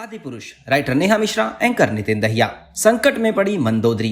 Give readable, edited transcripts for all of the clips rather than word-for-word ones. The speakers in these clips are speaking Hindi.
आदि पुरुष राइटर नेहा मिश्रा, एंकर नितिन दहिया। संकट में पड़ी मंदोदरी,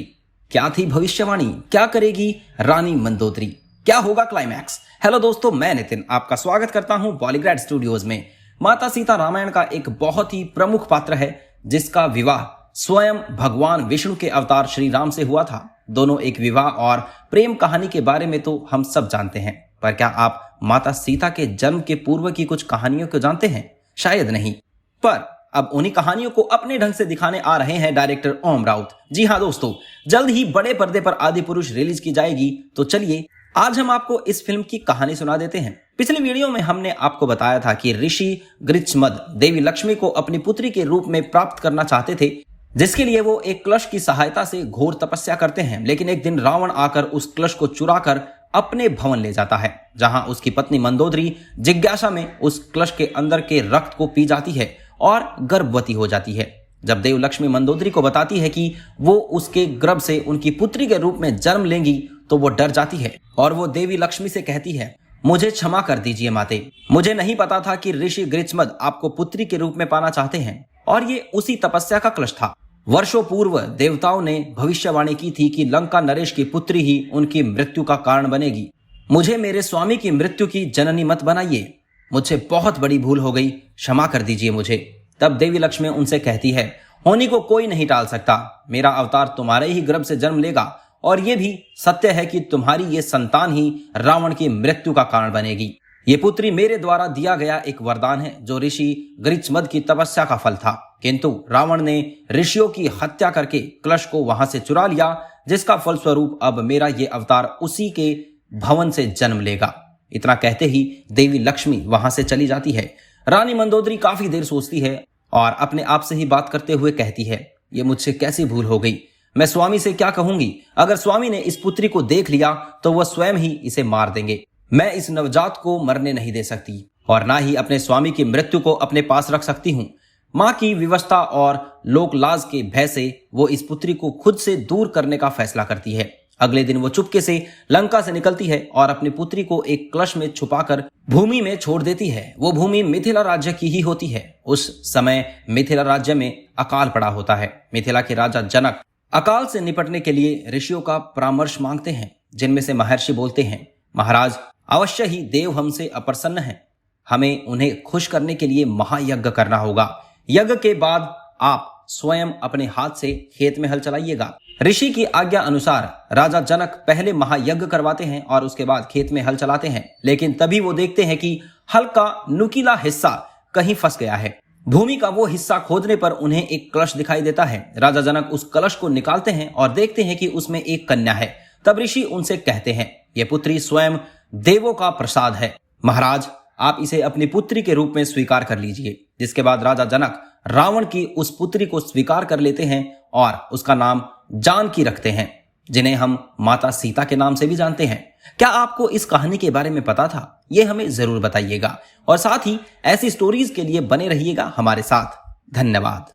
क्या थी भविष्यवाणी, क्या करेगी रानी मंदोदरी, क्या होगा क्लाइमैक्स। हेलो दोस्तों, मैं नितिन आपका स्वागत करता हूं बॉलीग्रैड स्टूडियोज में। माता सीता रामायण का एक बहुत ही प्रमुख पात्र है जिसका विवाह स्वयं भगवान विष्णु के अवतार श्री राम से हुआ था। दोनों एक विवाह और प्रेम कहानी के बारे में तो हम सब जानते हैं, पर क्या आप माता सीता के जन्म के पूर्व की कुछ कहानियों को जानते हैं? शायद नहीं, पर अब उन्हीं कहानियों को अपने ढंग से दिखाने आ रहे हैं डायरेक्टर ओम राउत। जी हाँ दोस्तों, जल्द ही बड़े पर्दे पर आदि पुरुष रिलीज की जाएगी। तो चलिए आज हम आपको इस फिल्म की कहानी सुना देते हैं। पिछले वीडियो में हमने आपको बताया था कि ऋषि गृच्छमद देवी लक्ष्मी को अपनी पुत्री के रूप में प्राप्त करना चाहते थे, जिसके लिए वो एक कलश की सहायता से घोर तपस्या करते हैं। लेकिन एक दिन रावण आकर उस कलश को चुरा कर अपने भवन ले जाता है, जहां उसकी पत्नी मंदोदरी जिज्ञासा में उस कलश के अंदर के रक्त को पी जाती है और गर्भवती हो जाती है। जब देव लक्ष्मी मंदोदरी को बताती है कि वो उसके गर्भ से उनकी पुत्री के रूप में जन्म लेंगी, तो वो डर जाती है और वो देवी लक्ष्मी से कहती है, मुझे क्षमा कर दीजिए माते, मुझे नहीं पता था कि ऋषि गृच्छमद आपको पुत्री के रूप में पाना चाहते हैं। और ये उसी तपस्या का कलश था। वर्षों पूर्व देवताओं ने भविष्यवाणी की थी कि लंका नरेश की पुत्री ही उनकी मृत्यु का कारण बनेगी। मुझे मेरे स्वामी की मृत्यु की जननी मत बनाइए, मुझसे बहुत बड़ी भूल हो गई, क्षमा कर दीजिए मुझे। तब देवी लक्ष्मी उनसे कहती है, होनी को कोई नहीं टाल सकता, मेरा अवतार तुम्हारे ही गर्भ से जन्म लेगा और ये भी सत्य है कि तुम्हारी ये संतान ही रावण की मृत्यु का कारण बनेगी। ये पुत्री मेरे द्वारा दिया गया एक वरदान है जो ऋषि गृच्छमद की तपस्या का फल था, किंतु रावण ने ऋषियों की हत्या करके कलश को वहां से चुरा लिया, जिसका फलस्वरूप अब मेरा ये अवतार उसी के भवन से जन्म लेगा। इतना कहते ही देवी लक्ष्मी वहां से चली जाती है। रानी मंदोदरी काफी देर सोचती है और अपने आप से ही बात करते हुए कहती है, ये मुझसे कैसी भूल हो गई, मैं स्वामी से क्या कहूंगी। अगर स्वामी ने इस पुत्री को देख लिया तो वह स्वयं ही इसे मार देंगे। मैं इस नवजात को मरने नहीं दे सकती और ना ही अपने स्वामी की मृत्यु को अपने पास रख सकती हूँ। माँ की विवशता और लोक लाज के भय से वो इस पुत्री को खुद से दूर करने का फैसला करती है। अगले दिन वो चुपके से लंका से निकलती है और अपनी पुत्री को एक कलश में छुपाकर भूमि में छोड़ देती है। वो भूमि मिथिला राज्य की ही होती है। उस समय मिथिला राज्य में अकाल पड़ा होता है। मिथिला के राजा जनक अकाल से निपटने के लिए ऋषियों का परामर्श मांगते हैं, जिनमें से महर्षि बोलते हैं, महाराज अवश्य ही देव हमसे अप्रसन्न हैं, हमें उन्हें खुश करने के लिए महायज्ञ करना होगा। यज्ञ के बाद आप स्वयं अपने हाथ से खेत में हल चलाइएगा। ऋषि की आज्ञा अनुसार राजा जनक पहले महायज्ञ करवाते हैं और उसके बाद खेत में हल चलाते हैं। लेकिन तभी वो देखते हैं कि हल का नुकीला हिस्सा कहीं फंस गया है। भूमि का वो हिस्सा खोदने पर उन्हें एक कलश दिखाई देता है। राजा जनक उस कलश को निकालते हैं और देखते हैं कि उसमें एक कन्या है। तब ऋषि उनसे कहते हैं, ये पुत्री स्वयं देवों का प्रसाद है, महाराज आप इसे अपनी पुत्री के रूप में स्वीकार कर लीजिए। जिसके बाद राजा जनक रावण की उस पुत्री को स्वीकार कर लेते हैं और उसका नाम जानकी रखते हैं, जिन्हें हम माता सीता के नाम से भी जानते हैं। क्या आपको इस कहानी के बारे में पता था? ये हमें जरूर बताइएगा और साथ ही ऐसी स्टोरीज के लिए बने रहिएगा हमारे साथ। धन्यवाद।